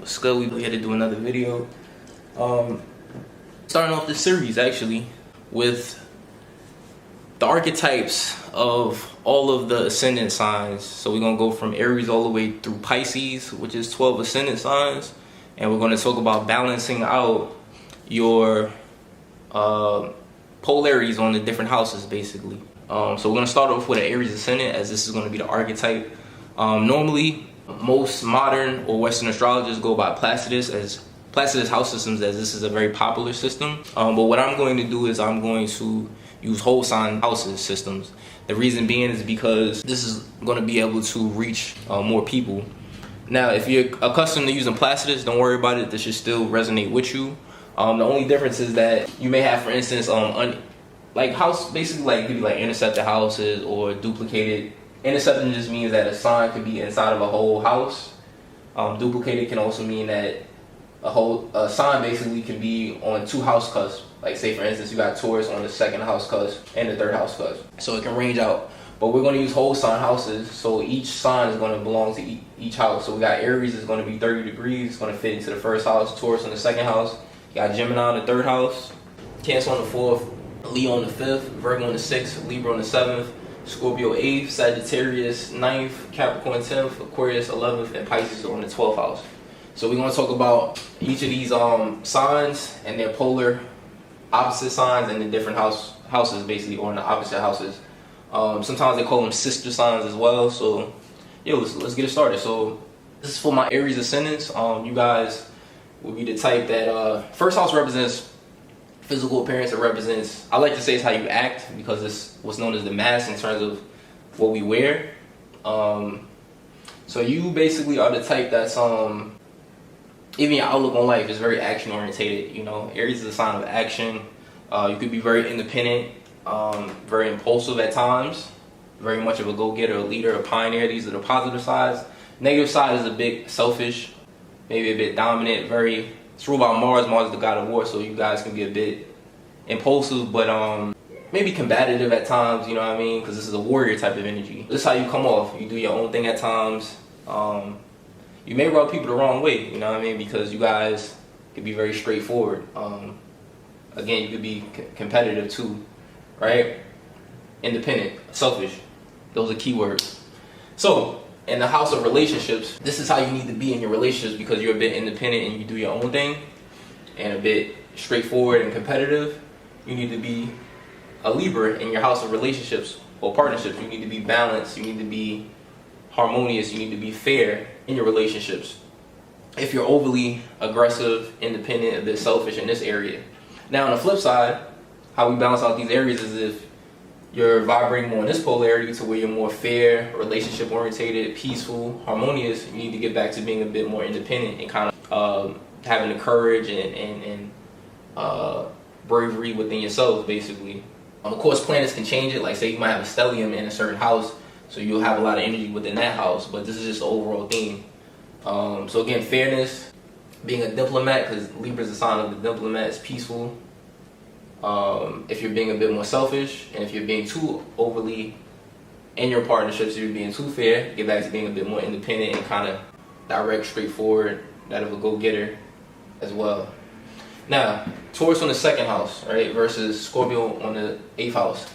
What's good? We had to do another video. Starting off this series actually with the archetypes of all of the ascendant signs. So we're gonna go from Aries all the way through Pisces, which is 12 ascendant signs, and we're gonna talk about balancing out your polarities on the different houses, basically. So we're gonna start off with an Aries ascendant, as this is gonna be the archetype. Normally, most modern or Western astrologers go by Placidus house systems, as this is a very popular system. But what I'm going to do is I'm going to use whole sign houses systems. The reason being is because this is going to be able to reach more people. Now, if you're accustomed to using Placidus, don't worry about it. This should still resonate with you. The only difference is that you may have, for instance, like house, basically like could be like intercepted houses or duplicated. Intercepted just means that a sign could be inside of a whole house. Duplicated can also mean that a sign basically can be on two house cusps. Like say for instance, you got Taurus on the second house cusp and the third house cusp. So it can range out. But we're going to use whole sign houses. So each sign is going to belong to each house. So we got Aries is going to be 30 degrees. It's going to fit into the first house. Taurus in the second house. You got Gemini in the third house. Cancer on the fourth. Leo on the fifth. Virgo on the sixth. Libra on the seventh. Scorpio 8th, Sagittarius 9th, Capricorn 10th, Aquarius 11th, and Pisces on the 12th house. So we're going to talk about each of these signs and their polar opposite signs and the different houses basically, or in the opposite houses. Sometimes they call them sister signs as well. So yeah, let's get it started. So this is for my Aries ascendants. You guys will be the type that first house represents physical appearance. It represents, I like to say, it's how you act, because it's what's known as the mask in terms of what we wear. So you basically are the type that's even your outlook on life is very action orientated. You know, Aries is a sign of action. You could be very independent, very impulsive at times, very much of a go-getter, a leader, a pioneer. These are the positive sides. Negative side is a bit selfish, maybe a bit dominant, it's ruled by Mars. Mars is the god of war, so you guys can be a bit impulsive, but maybe combative at times, you know what I mean? Because this is a warrior type of energy. This is how you come off. You do your own thing at times. You may rub people the wrong way, you know what I mean? Because you guys could be very straightforward. Again, you could be competitive too, right? Independent, selfish. Those are keywords. So, in the house of relationships, this is how you need to be in your relationships, because you're a bit independent and you do your own thing and a bit straightforward and competitive. You need to be a Libra in your house of relationships or partnerships. You need to be balanced. You need to be harmonious. You need to be fair in your relationships. If you're overly aggressive, independent, a bit selfish in this area. Now, on the flip side, how we balance out these areas is if you're vibrating more in this polarity to where you're more fair, relationship orientated, peaceful, harmonious, you need to get back to being a bit more independent and kind of having the courage and bravery within yourself, basically. Of course, planets can change it. Like say you might have a stellium in a certain house, so you'll have a lot of energy within that house, but this is just the overall theme. So again, fairness, being a diplomat, because Libra is a sign of the diplomat, is peaceful. If you're being a bit more selfish, and if you're being too overly in your partnerships, you're being too fair, get back to being a bit more independent and kind of direct, straightforward, that of a go-getter as well. Now, Taurus on the second house, right, versus Scorpio on the 8th house.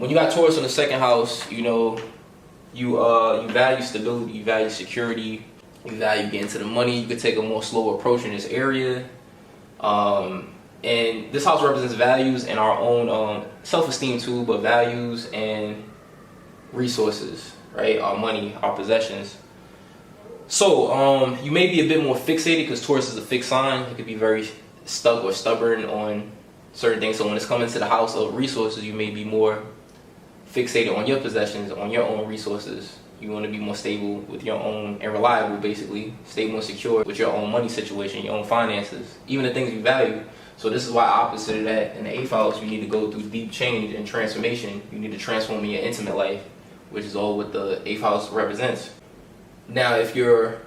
When you got Taurus on the second house, you know, you value stability, you value security, you value getting to the money. You could take a more slow approach in this area. And this house represents values and our own self-esteem too, but values and resources, right? Our money, our possessions. So you may be a bit more fixated, because Taurus is a fixed sign. It could be very stuck or stubborn on certain things. So when it's coming to the house of resources, you may be more fixated on your possessions, on your own resources. You want to be more stable with your own, and reliable, basically. Stable and secure with your own money situation, your own finances, even the things you value. So this is why opposite of that, in the 8th house, you need to go through deep change and transformation. You need to transform in your intimate life, which is all what the 8th house represents. Now, if you're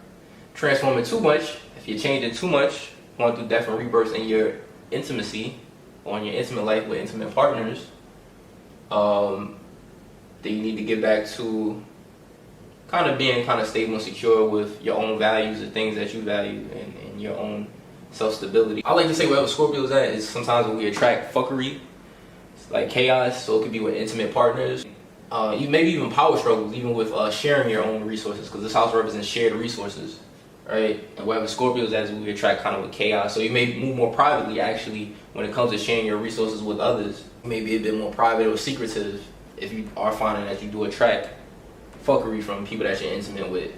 transforming too much, if you're changing too much, going through death and rebirth in your intimacy, or in your intimate life with intimate partners, then you need to get back to kind of being kind of stable and secure with your own values, the things that you value, and your own self-stability. I like to say wherever Scorpio is at is sometimes when we attract fuckery, like chaos, so it could be with intimate partners, maybe even power struggles, even with sharing your own resources, because this house represents shared resources, right? And wherever Scorpio is at is when we attract kind of with chaos. So you may move more privately, actually, when it comes to sharing your resources with others. You may be a bit more private or secretive if you are finding that you do attract fuckery from people that you're intimate with.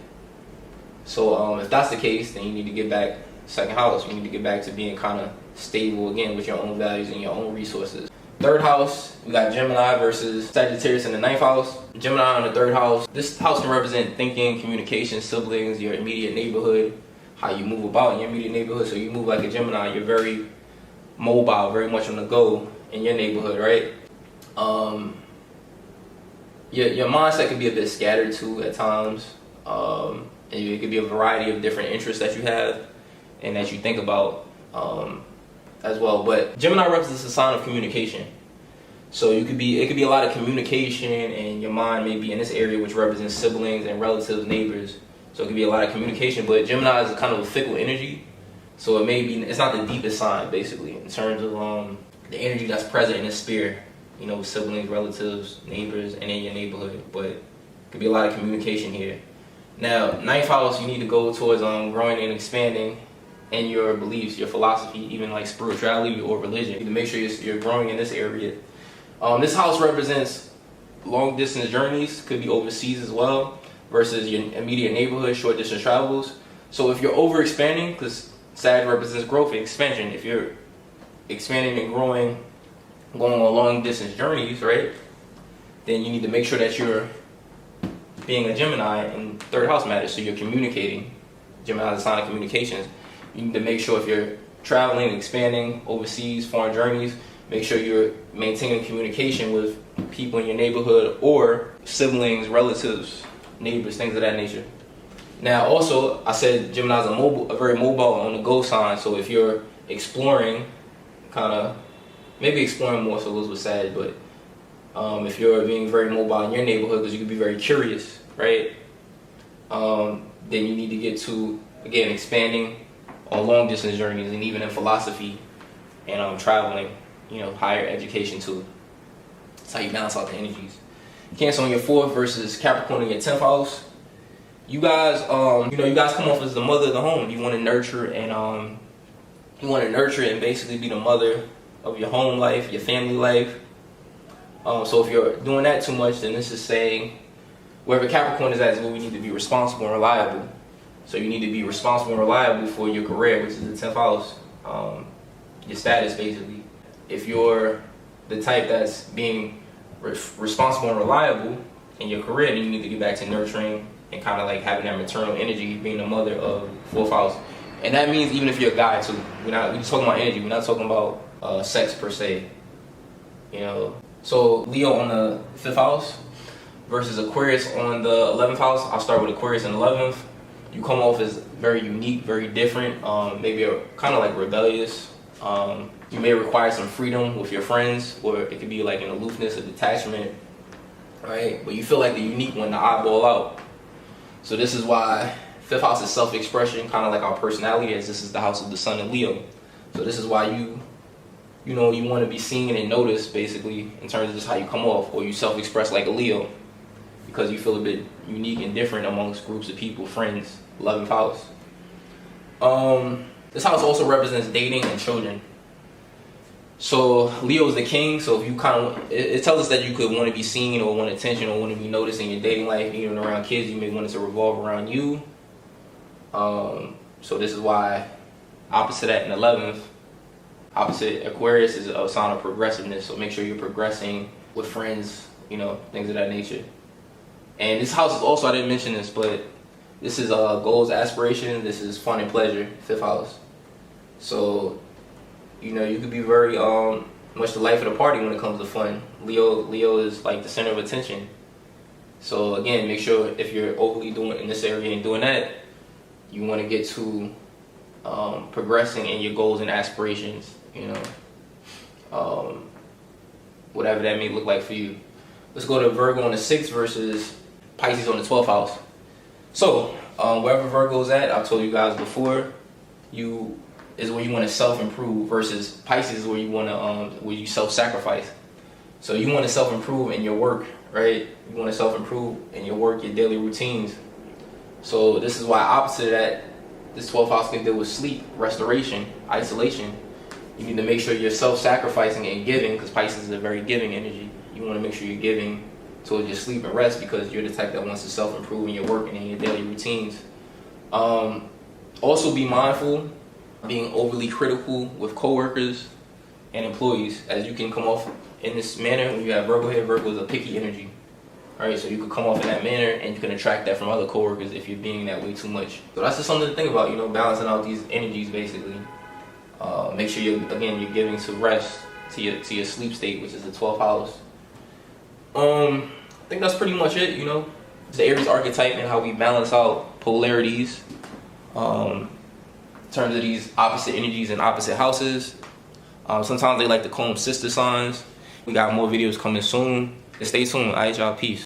So if that's the case, then you need to get back second house. You need to get back to being kind of stable again with your own values and your own resources. Third house, we got Gemini versus Sagittarius in the ninth house. Gemini in the third house. This house can represent thinking, communication, siblings, your immediate neighborhood, how you move about in your immediate neighborhood. So you move like a Gemini, you're very mobile, very much on the go in your neighborhood, right? Your mindset can be a bit scattered too at times. And it could be a variety of different interests that you have and that you think about as well. But Gemini represents a sign of communication. So it could be a lot of communication, and your mind may be in this area, which represents siblings and relatives, neighbors. So it could be a lot of communication, but Gemini is a kind of a fickle energy. So it's not the deepest sign, basically, in terms of the energy that's present in this sphere. You know, siblings, relatives, neighbors, and in your neighborhood. But it could be a lot of communication here. Now, ninth house, you need to go towards growing and expanding in your beliefs, your philosophy, even like spirituality or religion. You need to make sure you're growing in this area. This house represents long distance journeys, could be overseas as well, versus your immediate neighborhood, short distance travels. So if you're over expanding, because Sag represents growth and expansion, if you're expanding and growing, going on long distance journeys, right, then you need to make sure that you're being a Gemini in third house matters. So you're communicating. Gemini is a sign of communications. You need to make sure if you're traveling, expanding overseas, foreign journeys, make sure you're maintaining communication with people in your neighborhood or siblings, relatives, neighbors, things of that nature. Now, also, I said Gemini is a very mobile, on the go sign. So if you're exploring, maybe exploring more so goes with Sag, but if you're being very mobile in your neighborhood, because you can be very curious, right? Then you need to get to, again, expanding on long distance journeys, and even in philosophy and traveling, higher education too. That's how you balance out the energies. Cancer on your fourth versus Capricorn in your 10th house. You guys, you guys come off as the mother of the home. You want to nurture and basically be the mother of your home life, your family life. So if you're doing that too much, then this is saying wherever Capricorn is at is where we need to be responsible and reliable. So you need to be responsible and reliable for your career, which is the 10th house, your status basically. If you're the type that's being responsible and reliable in your career, then you need to get back to nurturing and kind of like having that maternal energy, being the mother of fourth house. And that means even if you're a guy too. We're just talking about energy. We're not talking about sex per se. So Leo on the 5th house versus Aquarius on the 11th house. I'll start with Aquarius in the 11th. You come off as very unique, very different, maybe kind of like rebellious. You may require some freedom with your friends, or it could be like an aloofness, a detachment, right? But you feel like the unique one, the oddball out. So this is why 5th house is self-expression, kind of like our personality, as this is the house of the sun in Leo. So this is why you want to be seen and noticed, basically, in terms of just how you come off, or you self-express like a Leo, because you feel a bit unique and different amongst groups of people, friends. 11th house. This house also represents dating and children. So Leo is the king, so if you it tells us that you could want to be seen or want attention or want to be noticed in your dating life, even around kids. You may want it to revolve around you. So this is why opposite that in 11th, opposite Aquarius is a sign of progressiveness. So make sure you're progressing with friends, things of that nature. And this house is also, I didn't mention this, but this is goals, aspiration. This is fun and pleasure, 5th house. So, you could be very much the life of the party when it comes to fun. Leo is like the center of attention. So again, make sure if you're overly doing in this area and doing that, you want to get to progressing in your goals and aspirations, whatever that may look like for you. Let's go to Virgo on the 6th versus Pisces on the 12th house. So, wherever Virgo's at, I told you guys before, is where you want to self-improve versus Pisces is where you want to where you self-sacrifice. So you want to self-improve in your work, right? You want to self-improve in your work, your daily routines. So this is why opposite of that, this 12th house can deal with sleep, restoration, isolation. You need to make sure you're self-sacrificing and giving, because Pisces is a very giving energy. You want to make sure you're giving towards your sleep and rest, because you're the type that wants to self-improve in your work and in your daily routines. Also be mindful being overly critical with coworkers and employees, as you can come off in this manner when you have Virgo here. Virgo is a picky energy. Alright, so you could come off in that manner and you can attract that from other coworkers if you're being that way too much. So that's just something to think about, you know, balancing out these energies basically. Make sure you're giving to rest, to your sleep state, which is the 12th house. I think that's pretty much it, you know. It's the Aries archetype and how we balance out polarities. In terms of these opposite energies and opposite houses. Sometimes they like to call them sister signs. We got more videos coming soon. Stay tuned. Alright, y'all. Peace.